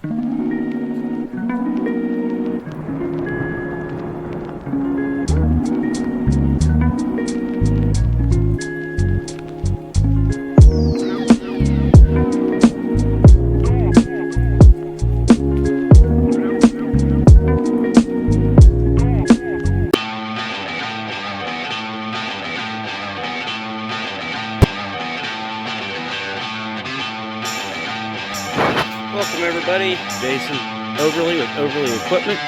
Welcome everybody, Jason Overly with Overly Equipment.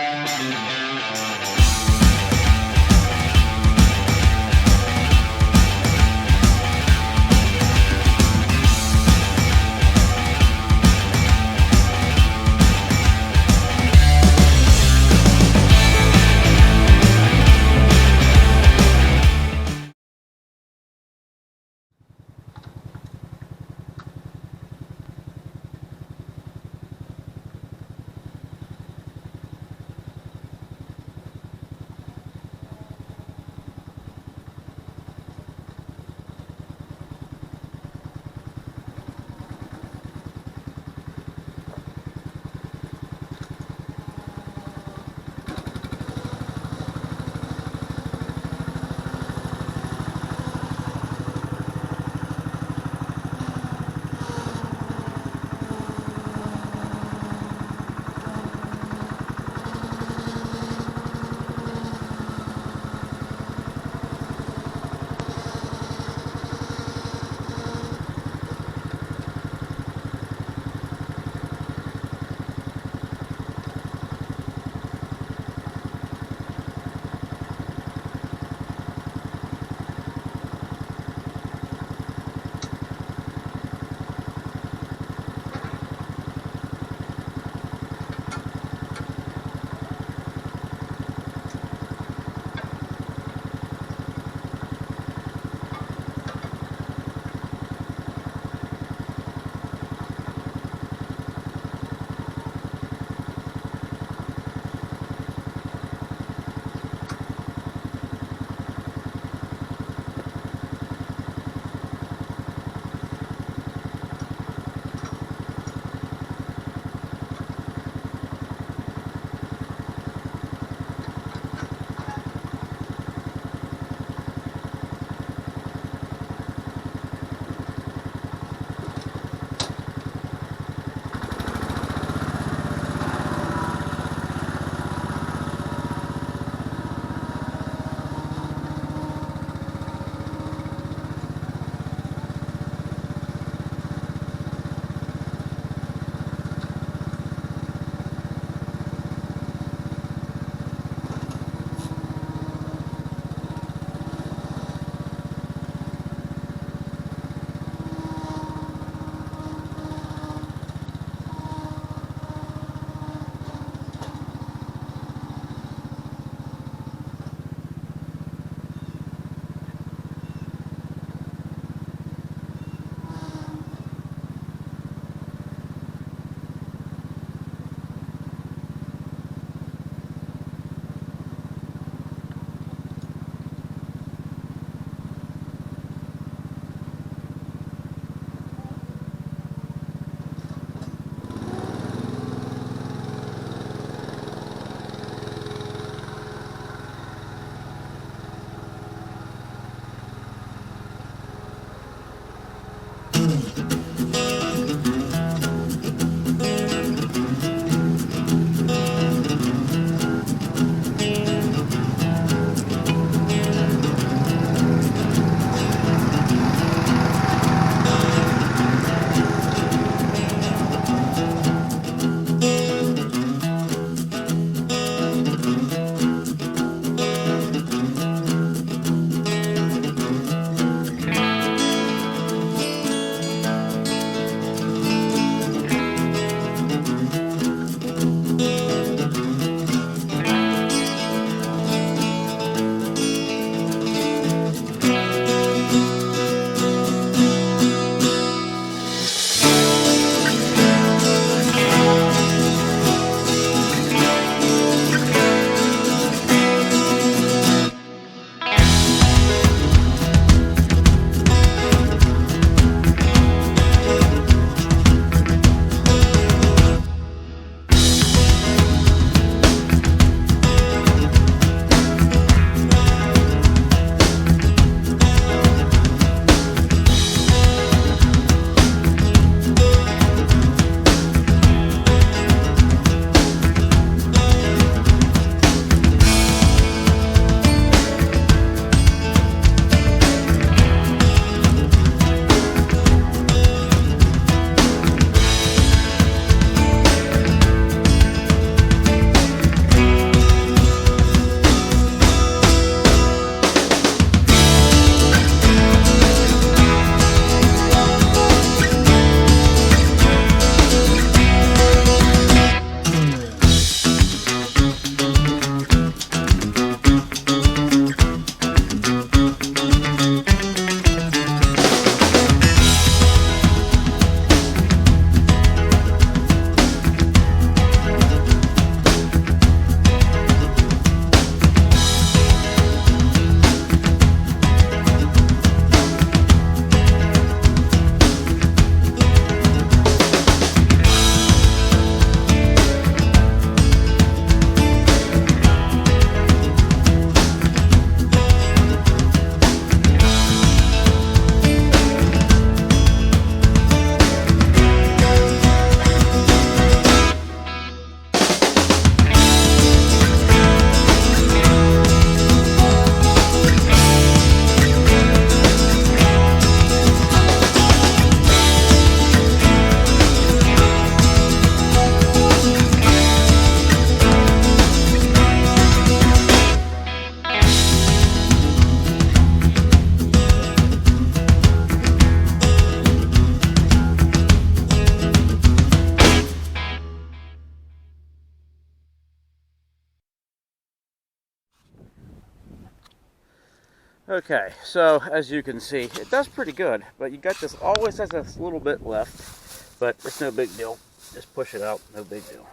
Okay, so as you can see, it does pretty good, but you got this, always has this little bit left, but it's no big deal. Just push it out, no big deal.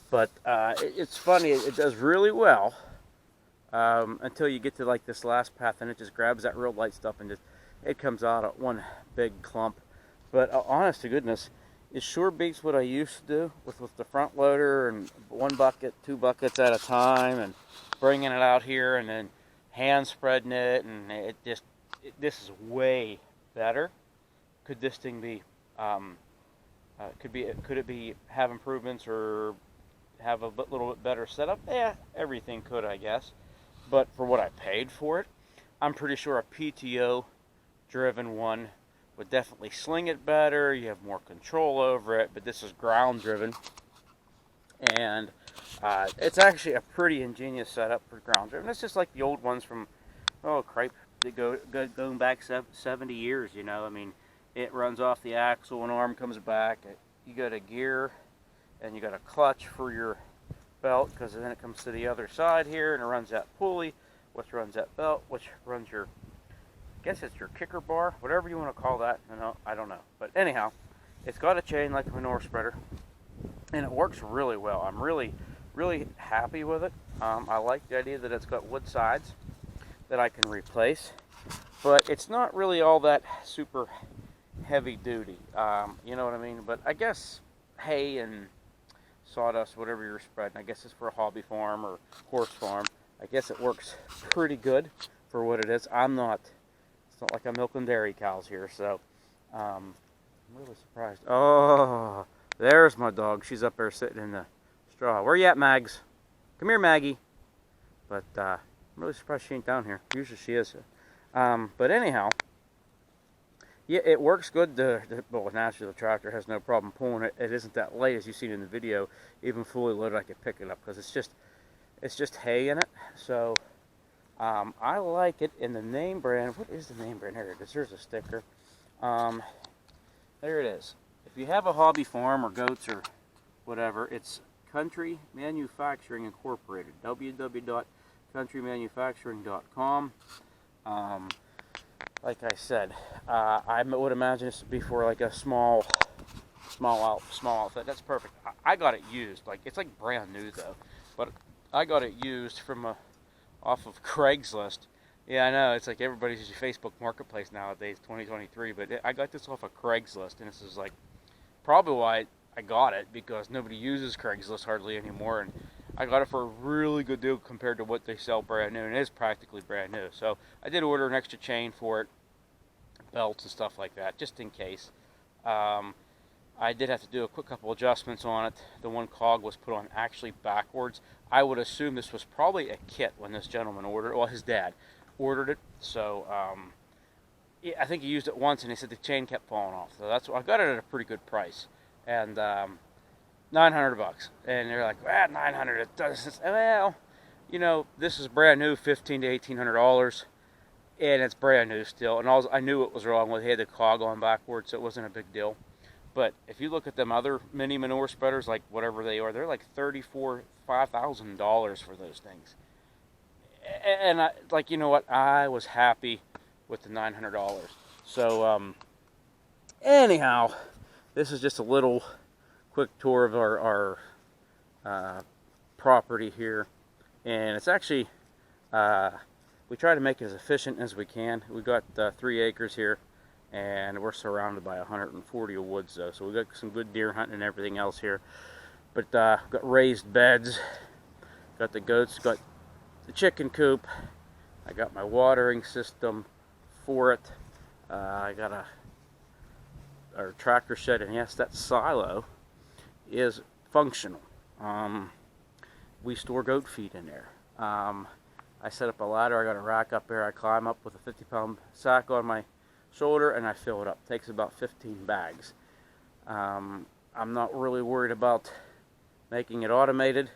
But it's funny, it does really well until you get to like this last path, and it just grabs that real light stuff and just, it comes out at one big clump. But honest to goodness, it sure beats what I used to do with the front loader and 1 bucket, 2 buckets at a time, and bringing it out here and then hand spreading it, and this is way better. Could this thing be could it be have improvements or have a little bit better setup? Yeah, everything could, I guess. But for what I paid for it, I'm pretty sure a PTO driven one would definitely sling it better. You have more control over it, but this is ground driven, and it's actually a pretty ingenious setup for ground driven. It's just like the old ones from, oh cripe, they going back 70 years, you know. I mean, it runs off the axle, an arm comes back, you got a gear, and you got a clutch for your belt, because then it comes to the other side here, and it runs that pulley, which runs that belt, which runs your, I guess it's your kicker bar, whatever you want to call that. I don't know. But anyhow, it's got a chain like a manure spreader, and it works really well. I'm really happy with it. I like the idea that it's got wood sides that I can replace, but it's not really all that super heavy duty. You know what I mean? But I guess hay and sawdust, whatever you're spreading, I guess it's for a hobby farm or horse farm. I guess it works pretty good for what it is. It's not like I'm milking dairy cows here, so I'm really surprised. Oh, there's my dog. She's up there sitting in the straw. Where you at, Mags? Come here, Maggie. But I'm really surprised she ain't down here. Usually she is. But anyhow, yeah, it works good. Well, naturally the tractor has no problem pulling it. It isn't that light as you've seen in the video. Even fully loaded, I could pick it up because it's just hay in it. So I like it. In the name brand, what is the name brand? Here it is. There's a sticker. There it is. If you have a hobby farm or goats or whatever, it's Country Manufacturing Incorporated. www.countrymanufacturing.com. Like I said, I would imagine this would be for like a small outfit. That's perfect. I got it used. Like, it's like brand new though, but I got it used from off of Craigslist. Yeah, I know, it's like everybody's using Facebook Marketplace nowadays, 2023, but I got this off of Craigslist, and this is like probably why I got it, because nobody uses Craigslist hardly anymore, and I got it for a really good deal compared to what they sell brand new, and it is practically brand new. So I did order an extra chain for it, belts and stuff like that, just in case. I did have to do a quick couple adjustments on it. The one cog was put on actually backwards. I would assume this was probably a kit when this gentleman ordered it. Well, his dad ordered it. So yeah, I think he used it once, and he said the chain kept falling off. So that's why I got it at a pretty good price, and $900. And they're like, 900. It does. Well, you know, this is brand new, $1,500 to $1,800, and it's brand new still. And I knew it was wrong with, he had the cog on backwards, so it wasn't a big deal. But if you look at them other mini manure spreaders, like whatever they are, they're like $5,000 for those things. And you know what? I was happy with the $900. So anyhow, this is just a little quick tour of our property here, and it's actually we try to make it as efficient as we can. We got 3 acres here, and we're surrounded by 140 of woods though, so we got some good deer hunting and everything else here. But got raised beds, got the goats, got the chicken coop, I got my watering system for it, I got our tractor shed, and yes, that silo is functional. We store goat feed in there. I set up a ladder, I got a rack up there, I climb up with a 50-pound sack on my shoulder, and I fill it up. It takes about 15 bags. I'm not really worried about making it automated.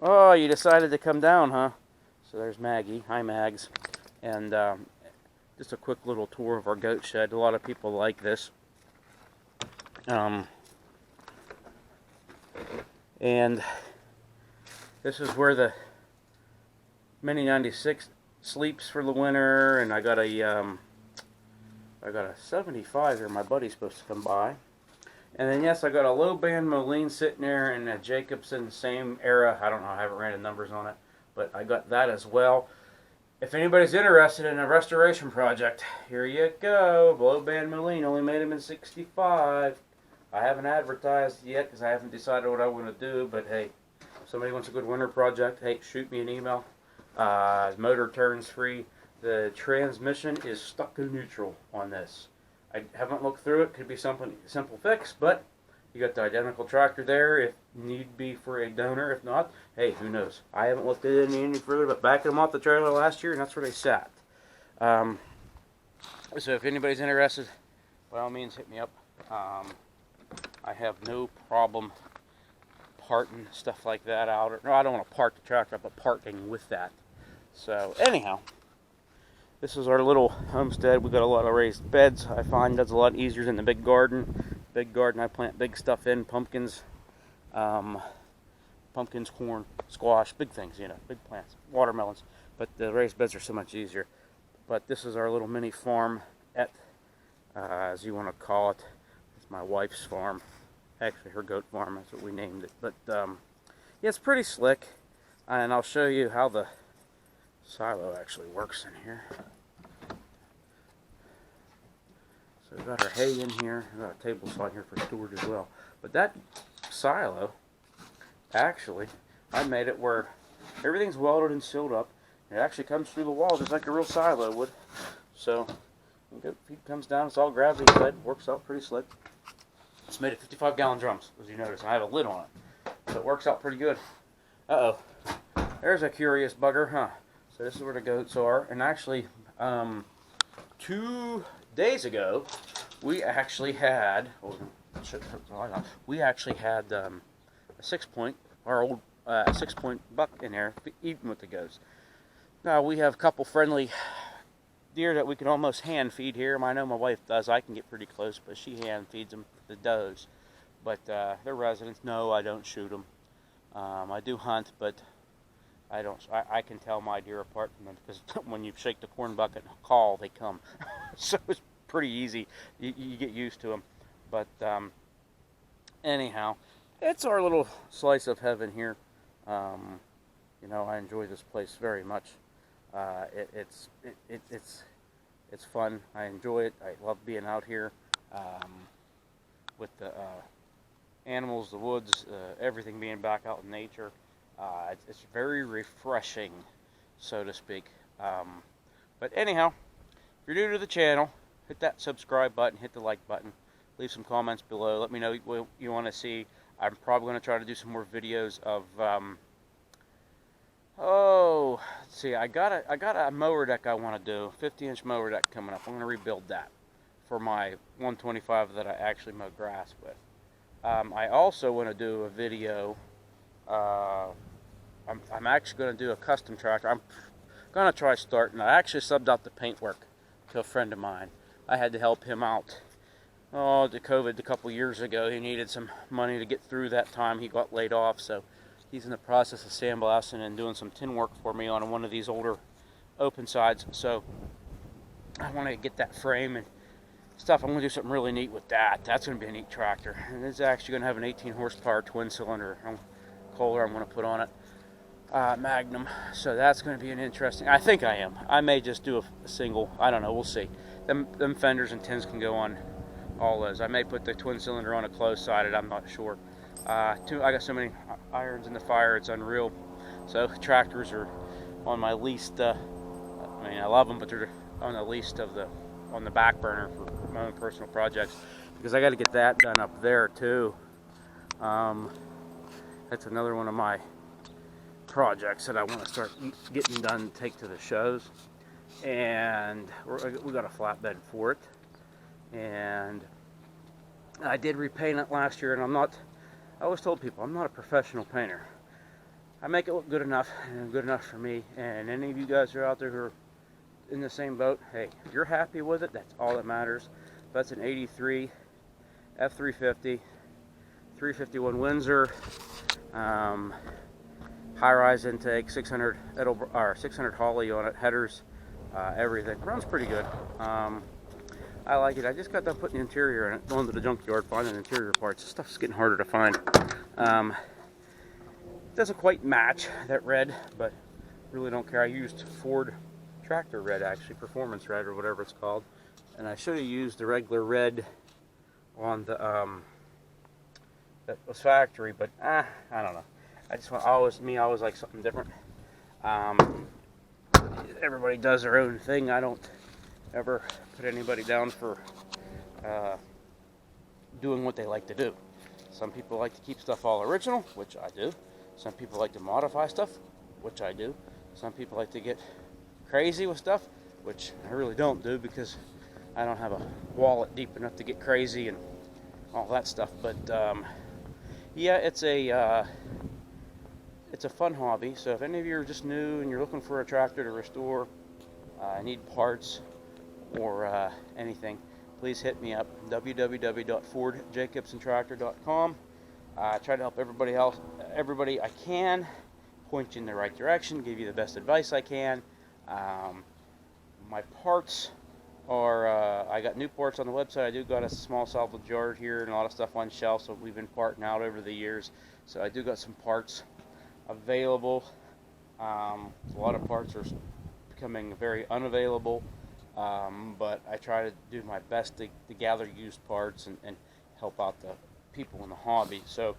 Oh, you decided to come down, huh? So there's Maggie. Hi, Mags. And just a quick little tour of our goat shed. A lot of people like this. And this is where the Mini 96 sleeps for the winter, and I got a 75 here. My buddy's supposed to come by. And then, yes, I got a low band Moline sitting there, and a Jacobson, same era. I don't know, I haven't ran the numbers on it, but I got that as well. If anybody's interested in a restoration project, here you go. Low band Moline, only made them in 65. I haven't advertised yet because I haven't decided what I want to do, but hey, if somebody wants a good winter project, hey, shoot me an email. Motor turns free. The transmission is stuck in neutral on this. I haven't looked through it. Could be something simple fix, but you got the identical tractor there if need be for a donor. If not, hey, who knows? I haven't looked at it any further, but backing them off the trailer last year, and that's where they sat. So if anybody's interested, by all means, hit me up. I have no problem parting stuff like that out. Or, no, I don't want to park the tractor, but parting with that. So anyhow, this is our little homestead. We got a lot of raised beds. I find that's a lot easier than the big garden. Big garden, I plant big stuff in, pumpkins, corn, squash, big things, you know, big plants, watermelons. But the raised beds are so much easier. But this is our little mini farm, as you want to call it. It's my wife's farm. Actually, her goat farm, that's what we named it. But yeah, it's pretty slick. And I'll show you how the silo actually works in here. So we've got our hay in here. We've got a table saw here for storage as well. But that silo, actually, I made it where everything's welded and sealed up. It actually comes through the wall just like a real silo would. So, feed comes down, it's all gravity fed, works out pretty slick. It's made of 55-gallon drums, as you notice. I have a lid on it. So it works out pretty good. Uh-oh. There's a curious bugger, huh? So this is where the goats are. And actually, 2 days ago, we actually had a 6-point, our old 6-point buck in there eating with the goats. Now we have a couple friendly deer that we can almost hand feed here. I know my wife does. I can get pretty close, but she hand feeds them, the does. But they're residents. No, I don't shoot them. I do hunt, but I don't. I can tell my deer apart from them because when you shake the corn bucket and call, they come. So it's pretty easy. You get used to them. But anyhow, it's our little slice of heaven here. You know, I enjoy this place very much. It's fun. I enjoy it. I love being out here with the animals, the woods, everything being back out in nature. It's very refreshing, so to speak. But anyhow, if you're new to the channel, hit that subscribe button, hit the like button, leave some comments below. Let me know what you want to see. I'm probably going to try to do some more videos of let's see, I got a mower deck I want to do, 50-inch mower deck coming up. I'm going to rebuild that for my 125 that I actually mow grass with. I also want to do a video. I'm actually going to do a custom tractor. I'm going to try starting. I actually subbed out the paintwork to a friend of mine. I had to help him out. The COVID a couple years ago. He needed some money to get through that time. He got laid off, so he's in the process of sandblasting and doing some tin work for me on one of these older open sides. So I want to get that frame and stuff. I'm going to do something really neat with that. That's going to be a neat tractor. And it's actually going to have an 18 horsepower twin cylinder Kohler I'm going to put on it. Magnum. So that's going to be an interesting. I think I am. I may just do a single. I don't know. We'll see. Them fenders and tins can go on all those. I may put the twin cylinder on a closed sided. I'm not sure. I got so many irons in the fire, it's unreal. So tractors are on my least. I mean, I love them, but they're on the least of on the back burner for my own personal projects because I got to get that done up there too. That's another one of my projects that I want to start getting done and take to the shows. And we got a flatbed for it. And I did repaint it last year, and I always told people I'm not a professional painter. I make it look good enough, and good enough for me. And any of you guys are out there who are in the same boat, hey, if you're happy with it, that's all that matters. That's an 83 F350, 351 Windsor, high-rise intake, 600 or 600 Holly on it, headers, everything. Runs pretty good. I like it. I just got done putting the interior in it, going to the junkyard, finding interior parts. This stuff's getting harder to find. Doesn't quite match that red, but really don't care. I used Ford tractor red, actually, performance red or whatever it's called, and I should have used the regular red on the that was factory, but I don't know. I just want always like something different. Everybody does their own thing. I don't ever put anybody down for doing what they like to do. Some people like to keep stuff all original, which I do. Some people like to modify stuff, which I do. Some people like to get crazy with stuff, which I really don't do because I don't have a wallet deep enough to get crazy and all that stuff. But yeah, it's a fun hobby. So if any of you are just new and you're looking for a tractor to restore, need parts or anything, please hit me up, www.fordjacobsontractor.com. I try to help everybody I can, point you in the right direction, give you the best advice I can. My parts are, I got new parts on the website. I do got a small salvage yard here and a lot of stuff on shelf, so we've been parting out over the years. So I do got some parts available. A lot of parts are becoming very unavailable, but I try to do my best to gather used parts and help out the people in the hobby. So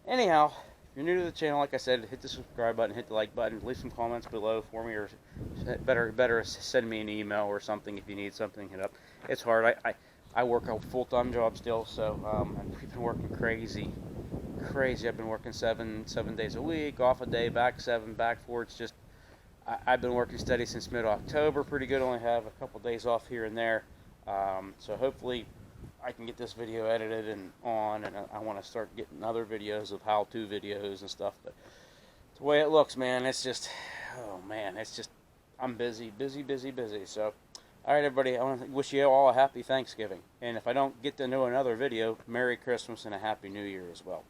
anyhow, if you're new to the channel, like I said, hit the subscribe button, hit the like button, leave some comments below for me, or better send me an email or something if you need something. Hit up. It's hard. I work a full-time job still, so and we've been working crazy. I've been working seven days a week, off a day, back 7, back 4. It's just I've been working steady since mid-October, pretty good. Only have a couple days off here and there, so hopefully I can get this video edited and I want to start getting other videos of how-to videos and stuff. But the way it looks, man, it's just, oh man, it's just, I'm busy. So, all right, everybody, I want to wish you all a happy Thanksgiving. And if I don't get to know another video, Merry Christmas and a Happy New Year as well.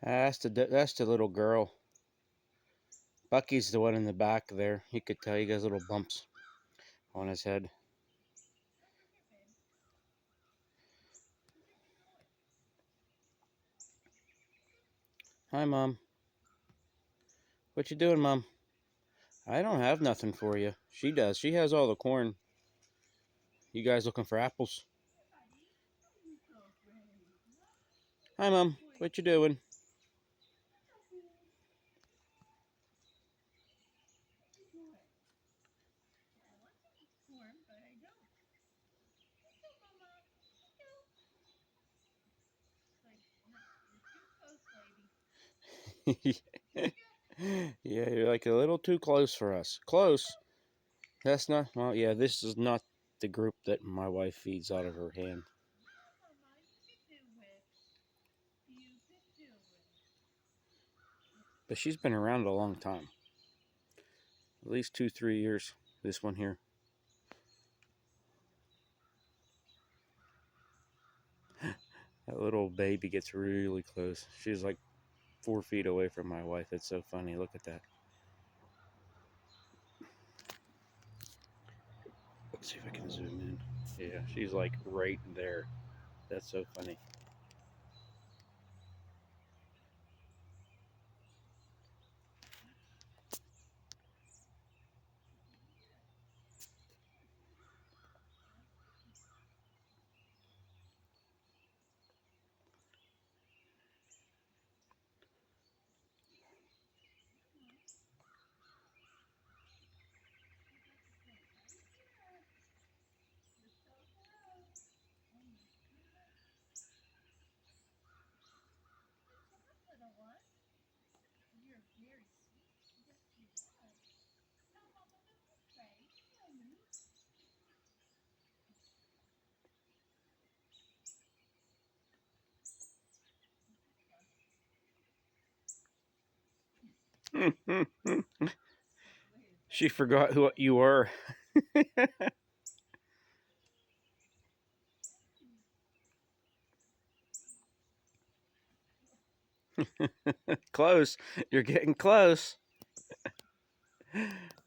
That's the little girl. Bucky's the one in the back there. You could tell he got little bumps on his head. Hi, Mom. What you doing, Mom? I don't have nothing for you. She does. She has all the corn. You guys looking for apples? Hi, Mom. What you doing? Yeah, you're like a little too close for us. Close. That's not, well, yeah, this is not the group that my wife feeds out of her hand. But she's been around a long time. At least 2-3 years. This one here. That little baby gets really close. She's like 4 feet away from my wife. It's so funny. Look at that. Let's see if I can zoom in. Yeah, she's like right there. That's so funny. She forgot who you were. Close. You're getting close.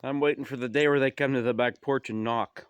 I'm waiting for the day where they come to the back porch and knock.